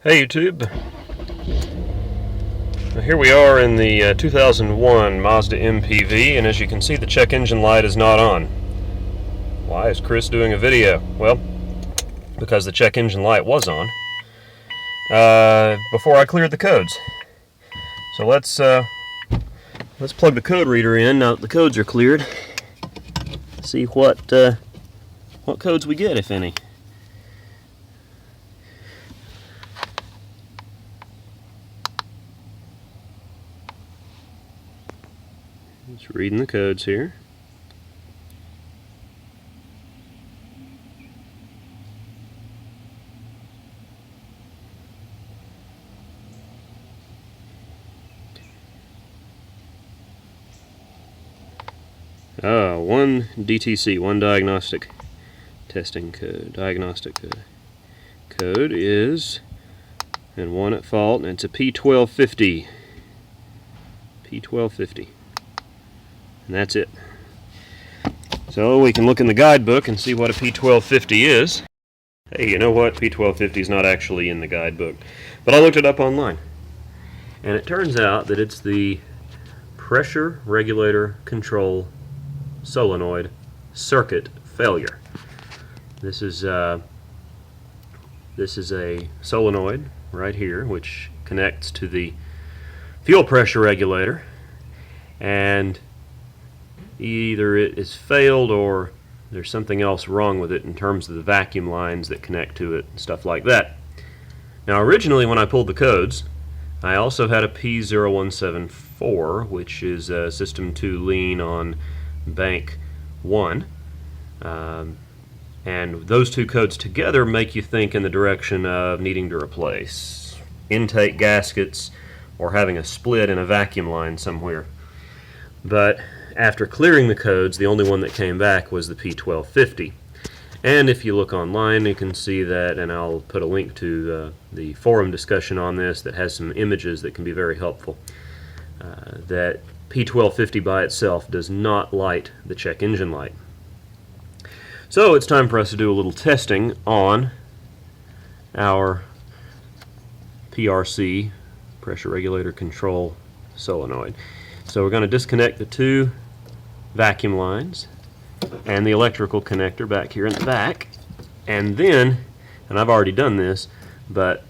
Hey YouTube, here we are in the 2001 Mazda MPV, and as you can see the check engine light is not on. Why is Chris doing a video? Well, because the check engine light was on before I cleared the codes. So let's plug the code reader in now that the codes are cleared. See what codes we get, if any. Just reading the codes here. One DTC, one diagnostic testing code. Diagnostic code is, and one at fault, and it's a p1250. P1250. And that's it. So we can look in the guidebook and see what a P1250 is. Hey, you know what? P1250 is not actually in the guidebook, but I looked it up online. And it turns out that it's the Pressure Regulator Control solenoid circuit failure. This is a solenoid right here which connects to the fuel pressure regulator, and either it is failed or there's something else wrong with it in terms of the vacuum lines that connect to it and stuff like that. Now originally when I pulled the codes, I also had a P0174, which is a System 2 lean on bank 1, and those two codes together make you think in the direction of needing to replace intake gaskets or having a split in a vacuum line somewhere. But after clearing the codes, the only one that came back was the P1250. And if you look online, you can see that, and I'll put a link to the forum discussion on this that has some images that can be very helpful, that P1250 by itself does not light the check engine light. So it's time for us to do a little testing on our PRC, Pressure Regulator Control solenoid. So we're going to disconnect the two vacuum lines and the electrical connector back here in the back, and then, and I've already done this, but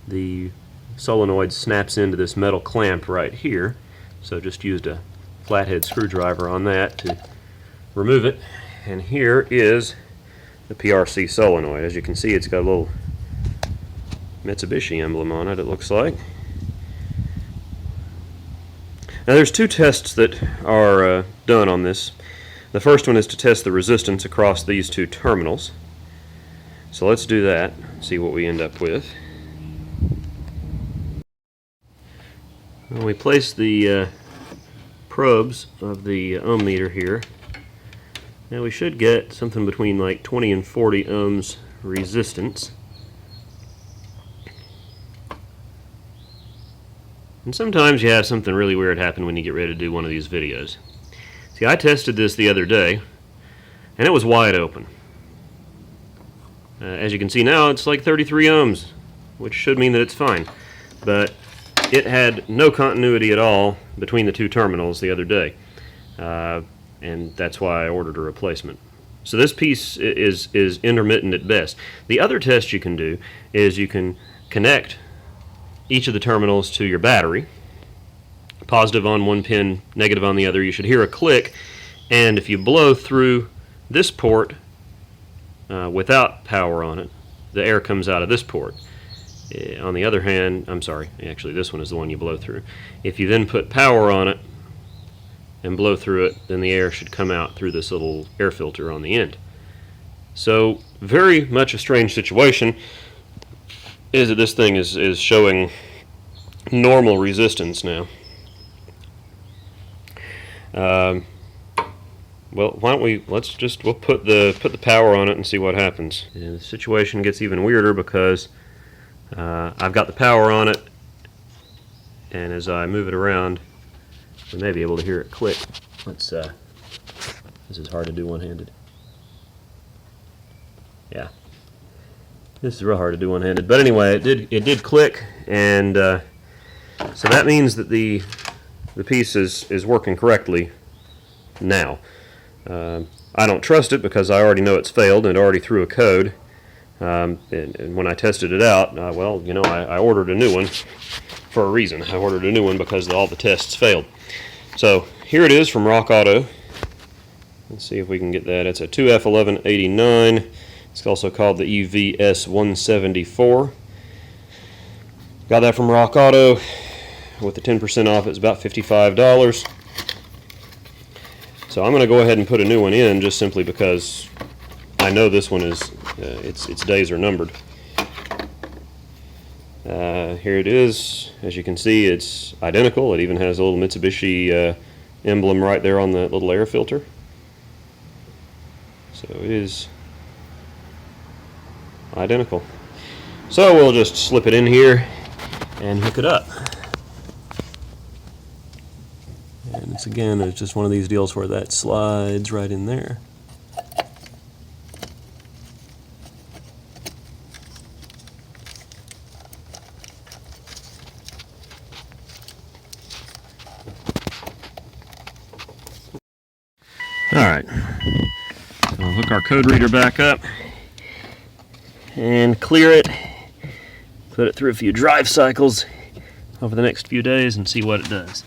the solenoid snaps into this metal clamp right here, so just used a flathead screwdriver on that to remove it. And here is the PRC solenoid. As you can see, it's got a little Mitsubishi emblem on it, it looks like. Now there's two tests that are done on this. The first one is to test the resistance across these two terminals. So let's do that, see what we end up with. Well, we place the probes of the ohm meter here. Now we should get something between like 20 and 40 ohms resistance. And sometimes you have something really weird happen when you get ready to do one of these videos. See, I tested this the other day, and it was wide open. As you can see now, it's like 33 ohms, which should mean that it's fine. But it had no continuity at all between the two terminals the other day, and that's why I ordered a replacement. So this piece is intermittent at best. The other test you can do is you can connect each of the terminals to your battery, positive on one pin, negative on the other. You should hear a click, and if you blow through this port without power on it, the air comes out of this port. On the other hand, I'm sorry, actually this one is the one you blow through. If you then put power on it and blow through it, then the air should come out through this little air filter on the end. So very much a strange situation is that this thing is showing normal resistance now. Well, why don't we'll put the power on it and see what happens. And the situation gets even weirder because I've got the power on it, and as I move it around, we may be able to hear it click. Let's this is hard to do one-handed. Yeah. This is real hard to do one-handed, but anyway, it did click, and so that means that the piece is working correctly now. I don't trust it because I already know it's failed and it already threw a code. And when I tested it out, well, you know, I ordered a new one for a reason. I ordered a new one because all the tests failed. So here it is from Rock Auto. Let's see if we can get that. It's a 2F1189. It's also called the EVS174. Got that from Rock Auto. With the 10% off, it's about $55. So I'm going to go ahead and put a new one in just simply because I know this one is, its days are numbered. Here it is. As you can see, it's identical. It even has a little Mitsubishi emblem right there on the little air filter. So it is identical. So we'll just slip it in here and hook it up. And it's just one of these deals where that slides right in there. Alright, so we'll hook our code reader back up and clear it, put it through a few drive cycles over the next few days and see what it does.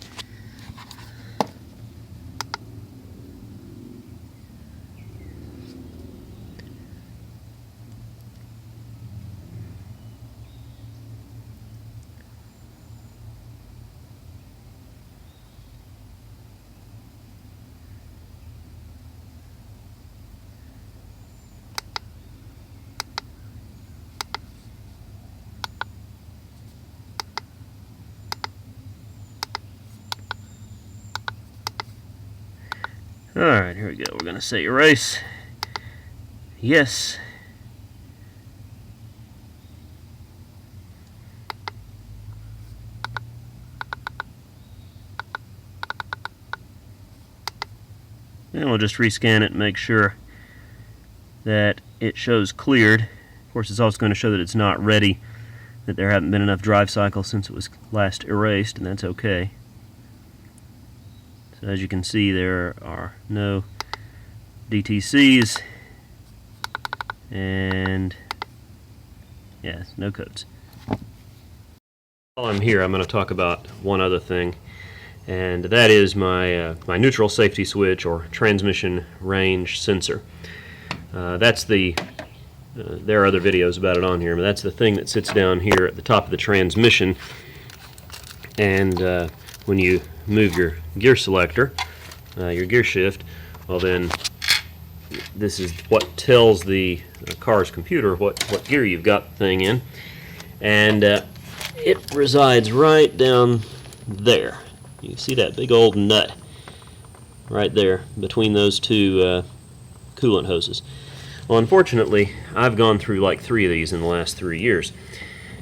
Alright, here we go. We're going to say erase. Yes. And we'll just rescan it and make sure that it shows cleared. Of course, it's also going to show that it's not ready, that there haven't been enough drive cycles since it was last erased, and that's okay. So as you can see, there are no DTCs and yes, no codes. While I'm here, I'm going to talk about one other thing, and that is my my neutral safety switch or transmission range sensor. That's the there are other videos about it on here, but that's the thing that sits down here at the top of the transmission, and when you move your gear selector, your gear shift, well then this is what tells the car's computer what gear you've got the thing in, and it resides right down there. You can see that big old nut right there between those two coolant hoses. Well, unfortunately, I've gone through like 3 of these in the last 3 years,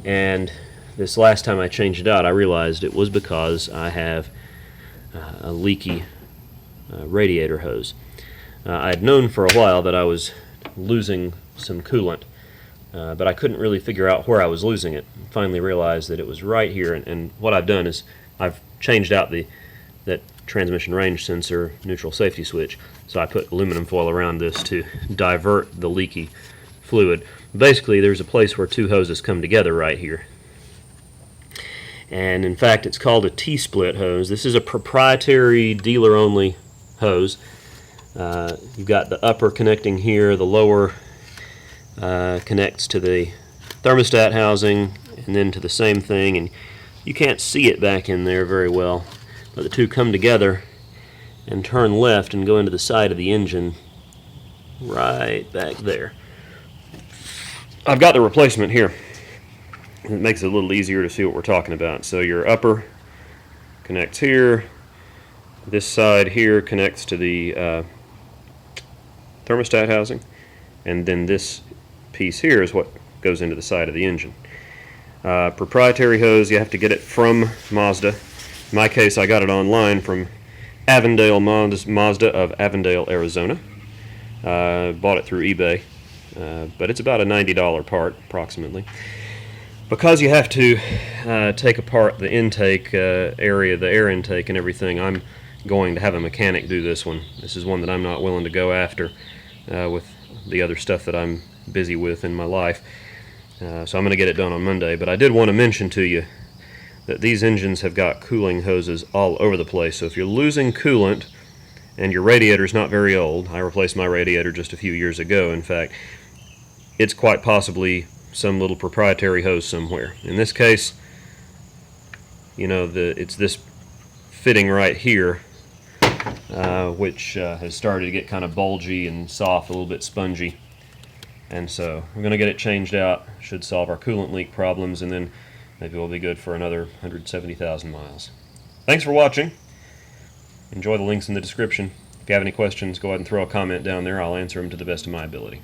and this last time I changed it out, I realized it was because I have a leaky radiator hose. I had known for a while that I was losing some coolant, but I couldn't really figure out where I was losing it. Finally realized that it was right here, and what I've done is I've changed out that transmission range sensor neutral safety switch, so I put aluminum foil around this to divert the leaky fluid. Basically, there's a place where 2 hoses come together right here. And in fact, it's called a T-split hose. This is a proprietary dealer-only hose. You've got the upper connecting here, the lower connects to the thermostat housing, and then to the same thing. And you can't see it back in there very well, but the 2 come together and turn left and go into the side of the engine right back there. I've got the replacement here. It makes it a little easier to see what we're talking about. So your upper connects here, this side here connects to the thermostat housing, and then this piece here is what goes into the side of the engine. Proprietary hose, you have to get it from Mazda. In my case, I got it online from Avondale Mazda of Avondale, Arizona. Bought it through eBay. but it's about a $90 part approximately. Because you have to take apart the intake area, the air intake and everything, I'm going to have a mechanic do this one. This is one that I'm not willing to go after with the other stuff that I'm busy with in my life. So I'm going to get it done on Monday. But I did want to mention to you that these engines have got cooling hoses all over the place. So if you're losing coolant and your radiator's not very old, I replaced my radiator just a few years ago, in fact, it's quite possibly some little proprietary hose somewhere. In this case, you know, it's this fitting right here, which has started to get kind of bulgy and soft, a little bit spongy. And so we're going to get it changed out. Should solve our coolant leak problems, and then maybe we'll be good for another 170,000 miles. Thanks for watching. Enjoy the links in the description. If you have any questions, go ahead and throw a comment down there. I'll answer them to the best of my ability.